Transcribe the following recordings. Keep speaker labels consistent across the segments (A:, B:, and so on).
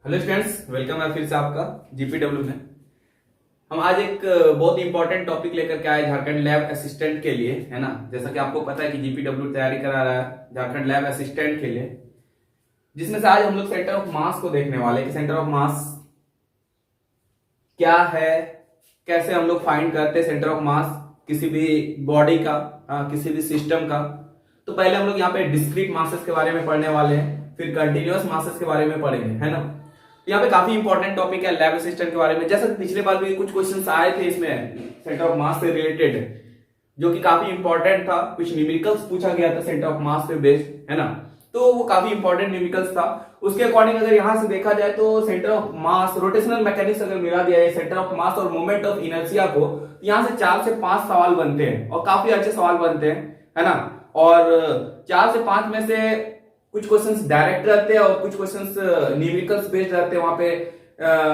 A: Hello students, welcome है फिर से आपका जीपीडब्ल्यू में। हम आज एक बहुत इंपॉर्टेंट टॉपिक लेकर के आए झारखंड लैब असिस्टेंट के लिए, है ना। जैसा कि आपको पता है कि जीपीडब्ल्यू तैयारी करा रहा है झारखंड लैब असिस्टेंट के लिए, जिसमें से आज हम लोग सेंटर ऑफ मास को देखने वाले हैं कि सेंटर ऑफ मास क्या है, कैसे हम लोग फाइंड करते हैं सेंटर ऑफ मास किसी भी बॉडी का, किसी भी सिस्टम का। तो पहले हम लोग यहाँ पे डिस्क्रीट मासेस के बारे में पढ़ने वाले हैं, फिर कंटिन्यूअस मासेस के बारे में पढ़ेंगे, है ना। यहाँ पे काफी इंपॉर्टेंट टॉपिक है लैब असिस्टेंट के बारे में। जैसा कि पिछले बार भी कुछ क्वेश्चंस आए थे इसमें सेंटर ऑफ मास से रिलेटेड, जो कि काफी इंपॉर्टेंट था। कुछ न्यूमेरिकल्स पूछा गया था सेंटर ऑफ मास पे बेस्ड, है ना। तो वो काफी इंपॉर्टेंट न्यूमेरिकल्स था। उसके अकॉर्डिंग अगर यहां से देखा जाए तो centre of mass, rotational mechanics अगर मिला दिया है सेंटर ऑफ मास और मोमेंट ऑफ इनर्शिया को, तो यहां से 4 से 5 सवाल बनते हैं और काफी अच्छे सवाल बनते हैं, है ना। और 4 से 5 में से कुछ क्वेश्चंस डायरेक्ट रहते हैं और कुछ क्वेश्चंस न्यूमेरिकल्स बेस्ड रहते हैं। वहां पे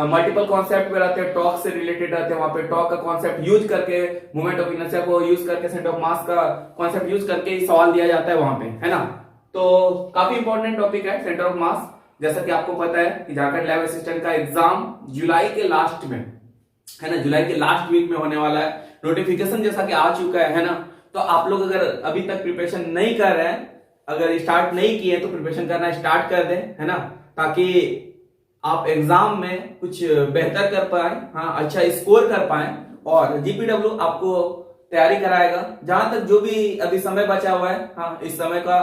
A: मल्टीपल कॉन्सेप्ट पे रहते हैं, टॉर्क से रिलेटेड रहते हैं। वहां पे टॉर्क का कॉन्सेप्ट यूज करके, मोमेंट ऑफ इनर्शिया को यूज करके, सेंटर ऑफ मास का कॉन्सेप्ट यूज करके सवाल दिया जाता है वहां पे, है ना। तो काफी इंपॉर्टेंट टॉपिक है सेंटर ऑफ मास। जैसा कि आपको पता है कि झारखंड लैब असिस्टेंट का एग्जाम जुलाई के लास्ट में, है ना, जुलाई के लास्ट वीक में होने वाला है। नोटिफिकेशन जैसा कि आ चुका है ना। तो आप लोग अगर अभी तक प्रिपरेशन नहीं कर रहे हैं, अगर स्टार्ट नहीं किए तो प्रिपरेशन करना स्टार्ट कर दें, है ना, ताकि आप एग्जाम में कुछ बेहतर कर पाए, हाँ, अच्छा स्कोर कर पाए। और जीपीडब्ल्यू आपको तैयारी कराएगा। जहां तक जो भी अभी समय बचा हुआ है, हाँ, इस समय का,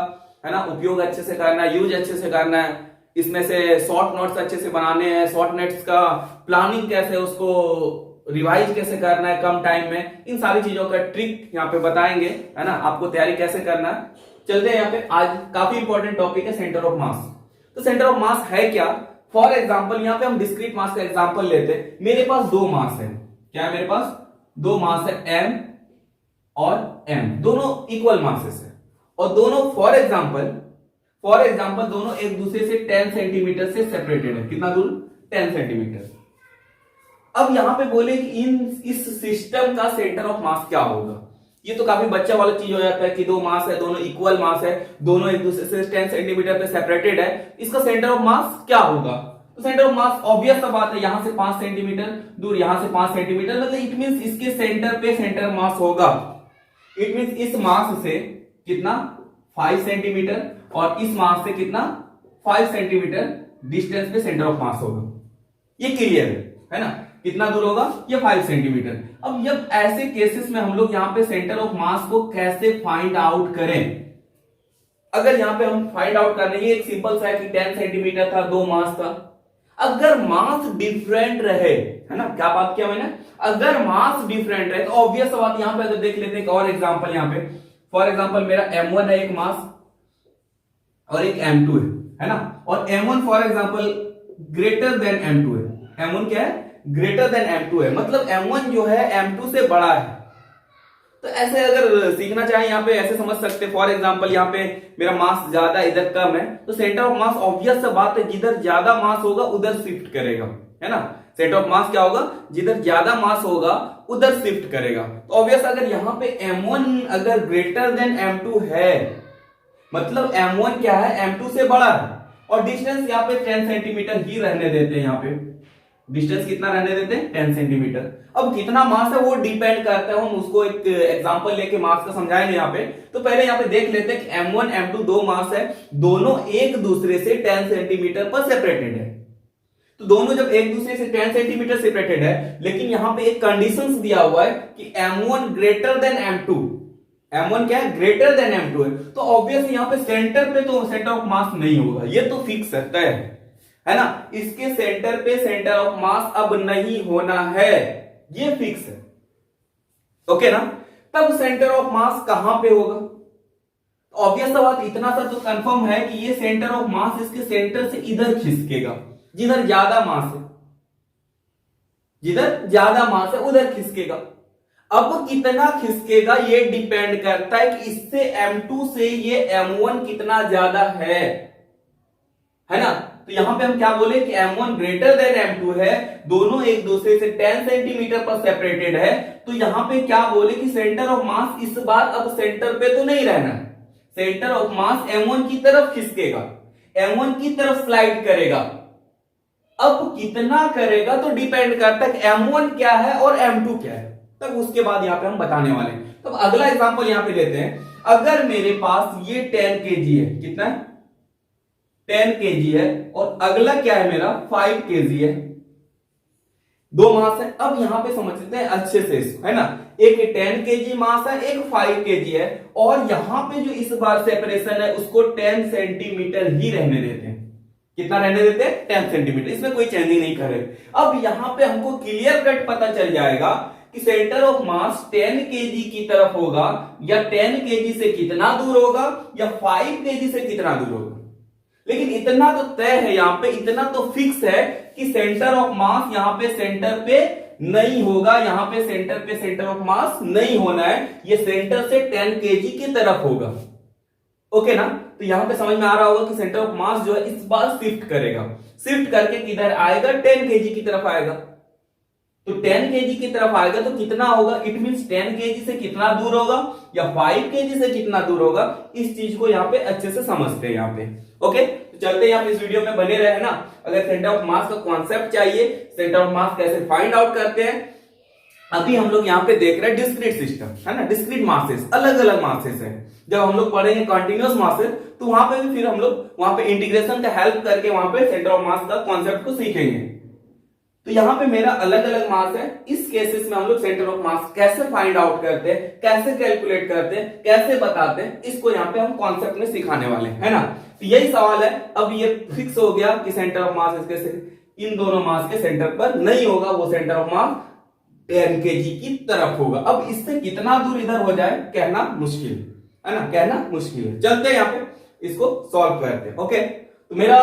A: है ना, उपयोग अच्छे से करना है, यूज अच्छे से करना है। इसमें से शॉर्ट नोट्स अच्छे से बनाने हैं, शॉर्ट नोट्स का प्लानिंग कैसे, उसको रिवाइज कैसे करना है कम टाइम में, इन सारी चीजों का ट्रिक यहाँ पे बताएंगे, है ना, आपको तैयारी कैसे करना है। चलते हैं यहाँ पे। आज काफी इंपॉर्टेंट टॉपिक है सेंटर ऑफ मास। तो सेंटर ऑफ मास है क्या? फॉर एग्जांपल यहाँ पे हम डिस्क्रीट मास का एग्जांपल लेते हैं। मेरे पास 2 मास है। क्या है मेरे पास? 2 मास है, m और m, दोनों इक्वल मासेस है। और दोनों फॉर एग्जांपल दोनों एक दूसरे से 10 सेंटीमीटर से सेपरेटेड है। कितना दूर? 10 सेंटीमीटर। अब यहां पे बोले कि इस सिस्टम का सेंटर ऑफ मास क्या होगा। ये तो काफी बच्चा वाला चीज हो जाता है कि 2 मास है, दोनों इक्वल मास है, दोनों एक दूसरे से 10 सेंटीमीटर पे सेपरेटेड है, इसका सेंटर ऑफ मास क्या होगा? तो सेंटर ऑफ मास ऑब्वियस सा बात है, यहां से 5 सेंटीमीटर दूर, यहां से 5 सेंटीमीटर, मतलब इट मींस इसके सेंटर पे सेंटर मास होगा। इट मींस इस मास से कितना? 5 सेंटीमीटर, और इस मास से कितना? 5 सेंटीमीटर डिस्टेंस पे सेंटर ऑफ मास होगा। ये क्लियर है ना? कितना दूर होगा? ये 5 सेंटीमीटर। अब जब ऐसे केसेस में हम लोग यहाँ पे सेंटर ऑफ मास को कैसे फाइंड आउट करें? अगर यहाँ पे हम फाइंड आउट करने, ये एक सिंपल सा है कि 10 सेंटीमीटर था, 2 मास था। अगर मास डिफरेंट रहे, है ना, क्या बात किया मैंने? अगर मास डिफरेंट रहे तो ऑब्वियस बात, यहाँ पे अगर देख लेते हैं एक और एग्जांपल। यहाँ पे फॉर एग्जांपल मेरा m1 है एक मास और एक m2 है ना। और m1 for example greater than m2 है। m1 क्या है? ग्रेटर देन m2 है, मतलब m1 जो है m2 से बड़ा है। तो ऐसे अगर सीखना चाहे यहाँ पे ऐसे समझ सकते, फॉर एग्जांपल यहाँ पे मेरा मास ज्यादा, इधर कम है, तो सेंटर ऑफ मास ऑब्वियस सा बात है जिधर ज्यादा मास होगा उधर शिफ्ट करेगा, है ना। सेंटर ऑफ मास क्या होगा? जिधर ज्यादा मास होगा उधर शिफ्ट करेगा। तो ऑब्वियस अगर यहाँ पे m1 अगर ग्रेटर देन m2 है, मतलब m1 क्या है? m2 से बड़ा है। और डिस्टेंस यहाँ पे 10 सेंटीमीटर ही रहने देते हैं। यहाँ पे डिस्टेंस कितना रहने देते हैं? 10 सेंटीमीटर। अब कितना मास है वो डिपेंड करता है, हम उसको एक एग्जांपल लेके मास का समझाएंगे यहाँ पे। तो पहले यहाँ पे देख लेते हैं कि m1 m2 2 मास है, दोनों एक दूसरे से 10 सेंटीमीटर पर सेपरेटेड है। तो दोनों जब एक दूसरे से 10 सेंटीमीटर सेपरेटेड है, लेकिन यहाँ पे एक कंडीशंस दिया हुआ है कि m1 greater than m2, m1 क्या है? ग्रेटर देन m2 है। तो ऑब्वियसली यहाँ पे सेंटर पे तो सेंटर ऑफ मास नहीं होगा, ये तो फिक्स है ना। इसके सेंटर पे सेंटर ऑफ मास अब नहीं होना है, ये फिक्स है, ओके ना। तब सेंटर ऑफ मास कहां पे होगा? ऑब्वियस बात, इतना सा तो कंफर्म है कि ये सेंटर ऑफ मास इसके सेंटर से इधर खिसकेगा, जिधर ज्यादा मास है, जिधर ज्यादा मास है उधर खिसकेगा। अब कितना खिसकेगा ये डिपेंड करता है कि इससे m2 से ये m1 कितना ज्यादा है ना। तो यहां पे हम क्या बोले कि m1 ग्रेटर देन m2 है, दोनों एक दूसरे से 10 सेंटीमीटर पर सेपरेटेड है। तो यहां पे क्या बोले कि सेंटर ऑफ मास इस बार अब सेंटर पे तो नहीं रहना है, सेंटर ऑफ मास m1 की तरफ खिसकेगा, m1 की तरफ स्लाइड करेगा। कितना करेगा तो डिपेंड करता है कि M1 क्या है और M2 क्या है, तब उसके बाद यहाँ पे हम बताने वाले हैं। तो अगला एग्जांपल यहाँ पे लेते हैं। अगर मेरे पास ये 10 kg है, कितना है 10 kg है, और अगला क्या है मेरा 5 kg है, दो मास है। अब यहां पे समझ सकते हैं अच्छे से इसको, है ना, एक 10 kg मास है, एक 5 kg है, और यहां पे जो इस बार सेपरेशन है उसको 10 सेंटीमीटर ही रहने देते हैं। कितना रहने देते हैं 10 सेंटीमीटर, इसमें कोई चेंजिंग नहीं करे। अब यहां पे हमको क्लियर कट पता चल जाएगा कि सेंटर ऑफ मास 10 kg की तरफ होगा, या 10 kg से कितना दूर होगा, या 5 kg से कितना दूर होगा। लेकिन इतना तो तय है यहां पे, इतना तो फिक्स है कि सेंटर ऑफ मास यहां पे सेंटर पे नहीं होगा, यहां पे सेंटर पे सेंटर ऑफ मास नहीं होना है, ये सेंटर से 10 kg की तरफ होगा। ओके ना, तो यहां पे समझ में आ रहा होगा कि सेंटर ऑफ मास जो है इस बार शिफ्ट करेगा, शिफ्ट करके किधर आएगा 10 kg की तरफ आएगा। तो 10 kg की तरफ आएगा तो कितना होगा, इट मींस 10 kg से कितना दूर होगा, या 5 kg से कितना दूर होगा। इस चीज को यहाँ पे अच्छे से समझते हैं यहाँ पे। ओके, तो चलते हैं आप इस वीडियो में बने रहे ना। अगर सेंटर ऑफ मास का कॉन्सेप्ट चाहिए, सेंटर ऑफ मास कैसे फाइंड आउट करते हैं, अभी हम लोग यहाँ पे देख रहे हैं डिस्क्रीट सिस्टम, है ना, डिस्क्रीट मासेस, अलग अलग मासेस है। जब हम लोग पढ़ेंगे कंटिन्यूअस मासेस तो वहां पे भी फिर हम लोग वहां पे इंटीग्रेशन का हेल्प करके वहां पे सेंटर ऑफ मास का कॉन्सेप्ट को सीखेंगे। तो यहां पे मेरा अलग अलग मास है। इस केसेस में हम लोग सेंटर ऑफ मास कैसे फाइंड आउट करते हैं, कैसे कैलकुलेट करते हैं, कैसे बताते हैं, इसको यहाँ पे हम कॉन्सेप्ट में सिखाने वाले हैं, है ना। तो यही सवाल है। अब ये फिक्स हो गया कि सेंटर ऑफ मास इसके इन दोनों मास के सेंटर पर नहीं होगा, वो सेंटर ऑफ मास 10 kg की तरफ होगा। अब इससे कितना दूर इधर हो जाए कहना मुश्किल है ना, कहना मुश्किल है। चलते हैं यहाँ पे इसको सॉल्व करते हैं। ओके, तो मेरा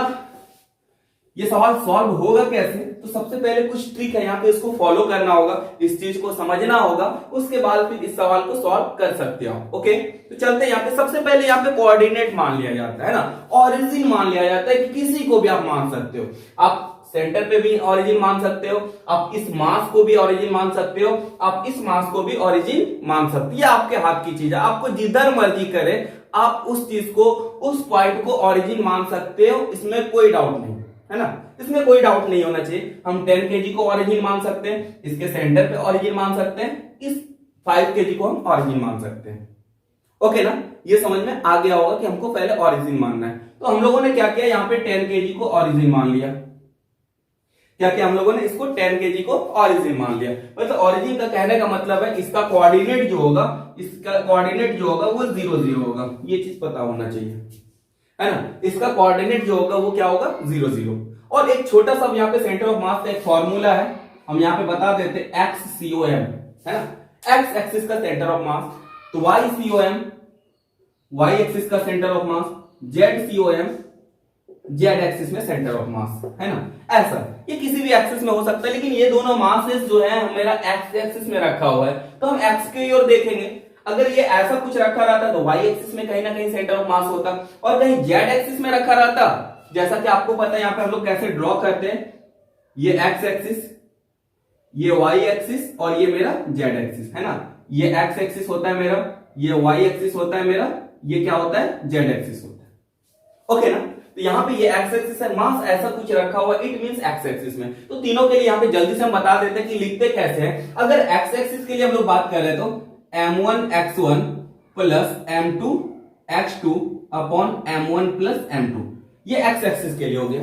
A: ये सवाल सॉल्व होगा कैसे, तो सबसे पहले कुछ ट्रिक है यहाँ पे, इसको फॉलो करना होगा, इस चीज को समझना होगा, उसके बाद फिर इस सवाल को सॉल्व कर सकते हो। ओके, तो चलते हैं यहाँ पे। सबसे पहले यहाँ पे कोऑर्डिनेट मान लिया जाता है ना, ऑरिजिन मान लिया जाता है कि किसी को भी आप मान सकते हो। आप सेंटर पे भी ऑरिजिन मान सकते हो, आप इस मास को भी ऑरिजिन मान सकते हो, आप इस मास को भी ऑरिजिन मान सकते हो। ये आपके हाथ की चीज है, आपको जिधर मर्जी करे आप उस चीज को, उस पॉइंट को ऑरिजिन मान सकते हो, इसमें कोई डाउट नहीं, है ना, इसमें कोई डाउट नहीं होना चाहिए। हम 10 kg को ऑरिजिन मान सकते हैं, इसके सेंटर पे ऑरिजिन मान सकते हैं, इस 5 kg को हम ऑरिजिन मान सकते हैं। ओके ना, ये समझ में आ गया होगा कि हमको पहले ऑरिजिन मानना है। तो हम लोगों ने क्या किया, यहाँ पे 10 kg को ऑरिजिन मान लिया। क्या किया हम लोगों ने, इसको 10 kg को ऑरिजिन मान लिया। मतलब ऑरिजिन का कहने का मतलब है इसका कोऑर्डिनेट जो होगा, इसका कोऑर्डिनेट जो होगा वो 0 0 होगा। ये चीज पता होना चाहिए, है ना, इसका कोऑर्डिनेट जो होगा वो क्या होगा 0 0। और एक छोटा सा यहाँ पे सेंटर ऑफ मास का एक फॉर्मूला है, हम यहाँ पे बता देते हैं, XCOM, है ना, एक्स एक्सिस का सेंटर ऑफ मास, तो YCOM वाई एक्सिस का centre of mass, ZCOM Z axis में सेंटर ऑफ मास, है ना। ऐसा ये किसी भी एक्सिस में हो सकता है, लेकिन ये दोनों मासेस जो है मेरा एक्स एक्सिस में रखा हुआ है, तो हम एक्स की ओर देखेंगे। अगर ये ऐसा कुछ रखा रहता तो वाई एक्सिस में कहीं ना कहीं सेंटर ऑफ मास होता, और कहीं जेड एक्सिस में रखा रहता, जैसा कि आपको पता है यहाँ पे हम लोग कैसे ड्रॉ करते हैं, ये एक्स एक्सिस, ये वाई एक्सिस, और ये मेरा जेड एक्सिस, है ना। ये एक्स एक्सिस होता है मेरा, ये वाई एक्सिस होता है मेरा, ये क्या होता है जेड एक्सिस होता है। ओके ना, तो यहाँ पे ये एक्स एक्सिस है, मास ऐसा कुछ रखा हुआ, इट मींस एक्स एक्सिस में। तो तीनों के लिए यहाँ पे जल्दी से हम बता देते हैं कि लिखते कैसे हैं। अगर एक्स एक्सिस के लिए हम लोग बात कर रहे तो m1 x1 plus m2 x2 upon m1 plus m2, ये एक्स एक्सिस के लिए हो गया।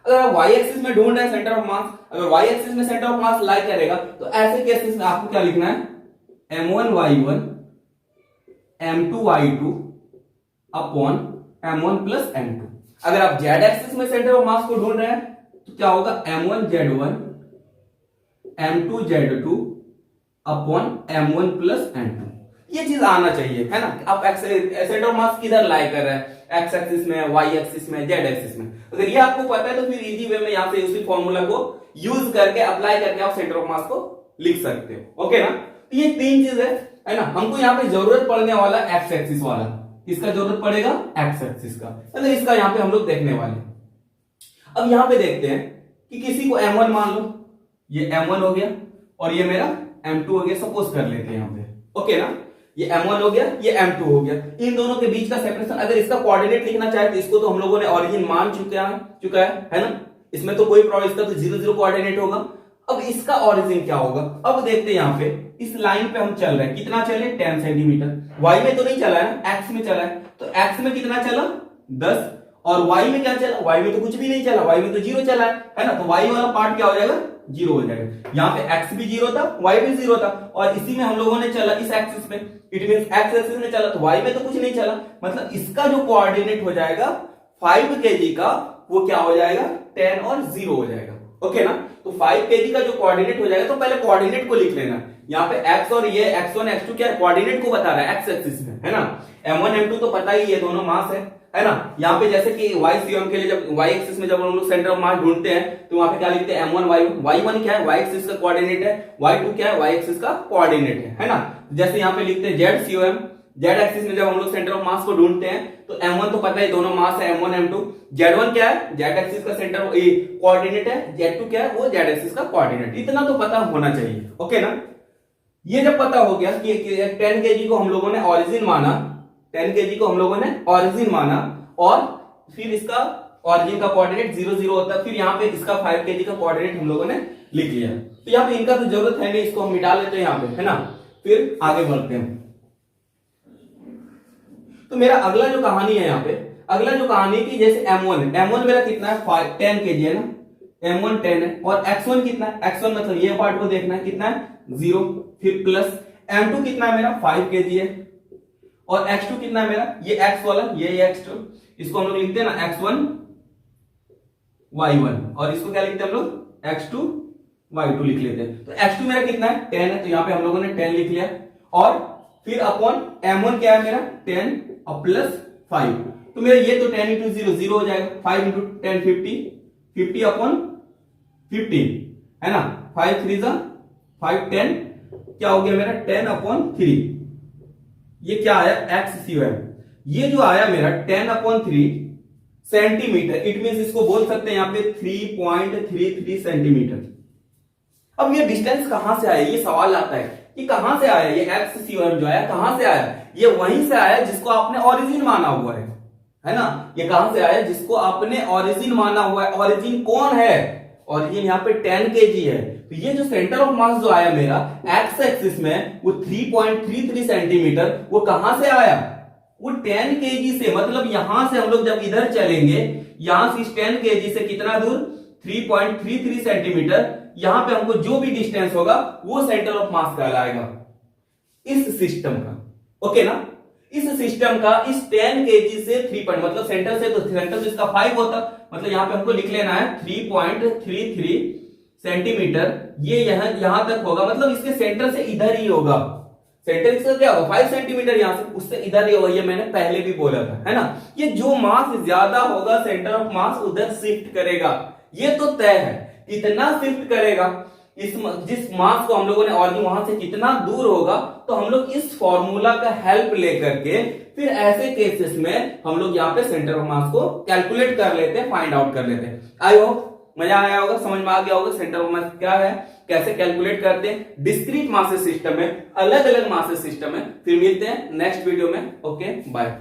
A: अगर आप वाई एक्सिस में ढूंढ रहे हैं सेंटर ऑफ मास, अगर वाई एक्सिस में सेंटर ऑफ मास लाई करेगा तो ऐसे केसेस में आपको क्या लिखना है, m1 y1 m2 y2 upon m1 plus m2। अगर आप जेड एक्सिस में सेंटर ऑफ मास को ढूंढ रहे हैं तो क्या होगा, m1 z1 m2 z2 upon m1 plus m2। ये चीज आना चाहिए, है ना। आप सेंटर ऑफ मास किधर लाई कर रहे हैं, एक्स एक्सिस में, वाई एक्सिस में, जेड एक्सिस में। अगर ये आपको पता है तो फिर इजी वे में यहाँ से उसी फॉर्मूला को यूज करके अप्लाई करके आप सेंटर ऑफ मास को लिख सकते हो। ओके ना, तो ये तीन चीज है ना। हमको यहाँ पे जरूरत पड़ने वाला एक्स एक्सिस वाला, किसका जरूरत पड़ेगा, एक्स एक्सिस का, मतलब इसका यहाँ पे हम लोग देखने वाले। अब यहाँ पे देखते हैं कि किसी को m1 मान लो, ये m1 हो गया और ये मेरा m2 हो गया, सपोज कर लेते हैं यहाँ पे। ओके ना, ये m1 हो गया, ये m2 हो गया। इन दोनों के बीच का सेपरेशन, अगर इसका कोऑर्डिनेट लिखना चाहे तो इसको तो हम लोगों ने ऑरिजिन मान चुका है ना। इसमें तो कोई प्रॉब्लम, इसका तो 0 0 कोऑर्डिनेट होगा। अब इसका ओरिजिन क्या होगा, अब देखते हैं। यहाँ पे इस लाइन पे हम चल रहे हैं, कितना चले 10 सेंटीमीटर। वाई में तो नहीं चला है ना, एक्स में चला है, तो एक्स में कितना चला 10, और वाई में क्या चला, वाई में तो कुछ भी नहीं चला, वाई में तो 0 चला है ना, तो वाई वाला पार्ट क्या हो जाएगा 0 हो जाएगा। यहाँ पे एक्स भी 0 था, वाई भी 0 था, और इसी में हम लोगों ने चला इस एक्सिस में, इट मींस एक्स एक्सिस में चला, तो वाई में तो कुछ नहीं चला, मतलब इसका जो कोऑर्डिनेट हो जाएगा 5 kg का, वो क्या हो जाएगा 10 और 0 हो जाएगा। ओके ना, तो 5 kg का जो कोऑर्डिनेट हो जाएगा, तो पहले कोऑर्डिनेट को लिख लेना। यहाँ पे x और ये x1 x2 क्या है, कोऑर्डिनेट को बता रहा है x एक्सिस में, है ना। m1 m2 तो पता ही है, दोनों मास है ना। यहाँ पे जैसे कि y CM के लिए जब y एक्सिस में जब हम लोग सेंटर ऑफ मास ढूंढते हैं, तो वहां पे क्या लिखते हैं m1 y1 क्या है, y एक्सिस का कोऑर्डिनेट है, y2 क्या है, y एक्सिस का कोऑर्डिनेट है ना। जैसे यहाँ पे लिखते हैं z COM, z एक्सिस में जब हम लोग सेंटर ऑफ मास को ढूंढते हैं, तो m1 तो पता है दोनों मास है, m1 m2, z1 क्या है, z एक्सिस का सेंटर कोऑर्डिनेट है, z2 क्या है, वो z एक्सिस का कोऑर्डिनेट। इतना तो पता होना चाहिए। ओके ना, ये जब पता हो गया कि 10 kg को हम लोगों ने ओरिजिन माना, 10 kg को हम लोगों ने ओरिजिन माना, और फिर इसका ओरिजिन का कोऑर्डिनेट 0 0 होता है, फिर यहाँ पे इसका 5 kg का कोऑर्डिनेट हम लोगों ने लिख लिया। तो यहाँ पे इनका तो जरूरत है नहीं, इसको हम मिटा लेते हैं यहाँ पे, है ना। फिर आगे बढ़ते हैं। तो मेरा अगला जो कहानी है यहाँ पे, अगला जो कहानी की, जैसे m1 मेरा कितना है 10 kg है ना, m1 10 है, और x1 कितना है, x1 मतलब ये पार्ट को देखना है, कितना है 0, फिर प्लस m2 कितना है मेरा 5 kg है, और x2 कितना है मेरा, ये x वाला, ये x2, इसको हम लोग लिखते हैं ना x1 y1, और इसको क्या लिखते हैं हम लोग x2 y2 लिख लेते हैं। तो x2 मेरा कितना है 10 है, तो यहाँ पे हम लोगों ने 10 लिख लिया, और फिर अपॉन m1 क्या है मेरा 10 और प्लस 5, तो मेरा ये तो 10 इंटू 0 0 हो जाएगा, 5 इंटू 10 50 अपॉन 15, है ना, 5 3 5 10, क्या हो गया मेरा 10 अपॉन 3, ये क्या आया एक्स COM, ये जो आया मेरा 10 अपॉन 3 सेंटीमीटर, इट मींस इसको बोल सकते हैं यहाँ पे 3.33 सेंटीमीटर। अब ये डिस्टेंस कहां से आया, ये सवाल आता है कि कहां से आया ये एक्स COM जो आया, कहां से आया, ये वहीं से आया जिसको आपने ओरिजिन माना हुआ है ना। ये कहां से आया, जिसको आपने ओरिजिन माना हुआ है। ओरिजिन कौन है, ओरिजिन यहाँ पे 10 kg है, तो ये जो सेंटर ऑफ मास जो आया मेरा एक्स एक्सिस में, वो 3.33 सेंटीमीटर, वो कहां से आया, वो 10 kg से, मतलब यहां से हम लोग जब इधर चलेंगे, यहां से इस 10 kg से कितना दूर 3.33 सेंटीमीटर, यहां पे हमको जो भी डिस्टेंस होगा वो सेंटर ऑफ मास कहलाएगा इस सिस्टम का। ओके ना, इस सिस्टम का इस 10 kg से 3 पॉइंट, मतलब सेंटर से, तो सेंटर से इसका 5 होता, मतलब यहां पे हमको लिख लेना है 3.33 सेंटीमीटर, ये यहां तक होगा, मतलब इसके सेंटर से इधर ही होगा। सेंटर इसका क्या होगा 5 सेंटीमीटर, यहां से उससे इधर ही होगा, ये मैंने पहले भी बोला था, है ना। ये जो मास ज्यादा होगा सेंटर ऑफ मास उधर शिफ्ट करेगा, ये तो तय है। कितना शिफ्ट करेगा, इस जिस मास को हम लोगों ने, और वहां से कितना दूर होगा, तो हम लोग इस फॉर्मूला का हेल्प लेकर के फिर ऐसे केसेस में हम लोग यहाँ पे सेंटर ऑफ मास को कैलकुलेट कर लेते हैं, फाइंड आउट कर लेते हैं। आई होप मजा आया होगा, समझ में आ गया होगा सेंटर ऑफ मास क्या है, कैसे कैलकुलेट करते हैं डिस्क्रीट मासेस सिस्टम में, अलग अलग मासेस सिस्टम में। फिर मिलते हैं नेक्स्ट वीडियो में। Okay bye.